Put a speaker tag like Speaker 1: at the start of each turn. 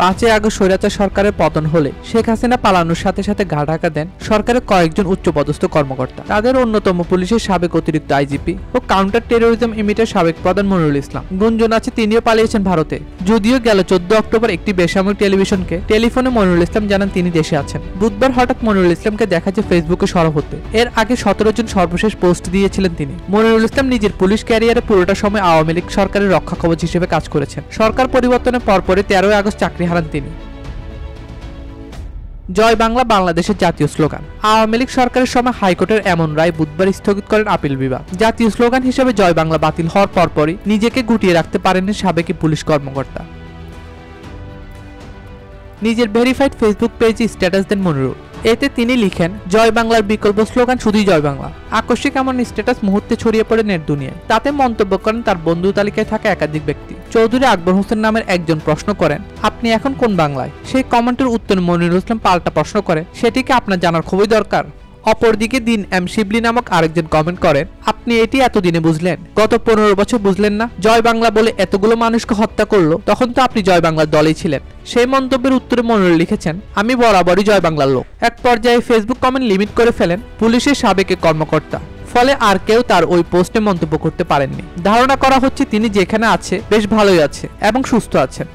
Speaker 1: 5 August স্বৈরাচার সরকারের পতন হলে শেখ হাসিনা পালানোর সাথে সাথে গা ঢাকা দেন সরকারের কয়েকজন উচ্চপদস্থ কর্মকর্তা। তাদের অন্যতম পুলিশের সাবেক অতিরিক্ত আইজিপি ও কাউন্টার টেরোরিজম ইউনিটের সাবেক প্রধান মনিরুল ইসলাম। গুঞ্জন আছে তিনিও পালিয়েছেন ভারতে। যদিও গেল 14 অক্টোবর একটি বেসামরিক টেলিভিশনকে টেলিফোনে মনিরুল ইসলাম জানান তিনি দেশে আছেন। বুধবার হঠাৎ মনিরুল ইসলামকে দেখা যায় ফেসবুকে সরব হতে। এর আগে 17 জন সর্বশেষ পোস্ট দিয়েছিলেন তিনি। মনিরুল ইসলাম নিজের পুলিশ ক্যারিয়ারে পুরোটা সময় আওয়ামী লীগ সরকারের রক্ষা কবচ হিসেবে কাজ করেছেন। সরকার পরিবর্তনের পরপরই 13 আগস্ট চাকরি হারান তিনি। জয় বাংলা বাংলাদেশের জাতীয় স্লোগান। আওয়ামী লীগ সরকারের সময় হাইকোর্টের এমন রায় বুধবার স্থগিত করেন আপিল বিভাগ। জাতীয় স্লোগান হিসেবে জয় বাংলা বাতিল হওয়ার পরপরই নিজেকে গুটিয়ে রাখতে পারেননি সাবেক পুলিশ কর্মকর্তা। নিজের ভেরিফাইড ফেসবুক পেজে স্ট্যাটাস দেন মনিরুল। এতে তিনি লিখেন, জয় বাংলার বিকল্প স্লোগান শুধুই জয় বাংলা। আকস্মিক এমন স্ট্যাটাস মুহূর্তে ছড়িয়ে পড়ে নেট দুনিয়ায়। তাতে মন্তব্য করেন তার বন্ধু তালিকায় থাকা একাধিক ব্যক্তি। চৌধুরী আকবর হোসেন নামের একজন প্রশ্ন করেন, আপনি এখন কোন বাংলায়? সেই কমেন্টের উত্তরে মনিরুল ইসলাম পাল্টা প্রশ্ন করেন, সেটিকে আপনার জানার খুবই দরকার। অপরদিকে দিন এম শিবলি নামক আরেকজন কমেন্ট করেন, আপনি এটি এতদিনে বুঝলেন? গত 15 বছর বুঝলেন না? জয় বাংলা বলে এতগুলো মানুষকে হত্যা করলো, তখন তো আপনি জয় বাংলার দলেই ছিলেন। সেই মন্তব্যের উত্তরে মনিরুল লিখেছেন, আমি বরাবরই জয় বাংলার লোক। এক পর্যায়ে ফেসবুক কমেন্ট লিমিট করে ফেলেন পুলিশের সাবেক কর্মকর্তা। ফলে আর কেউ তার ওই পোস্টে মন্তব্য করতে পারেননি। ধারণা করা হচ্ছে তিনি যেখানে আছে বেশ ভালোই আছে এবং সুস্থ আছেন।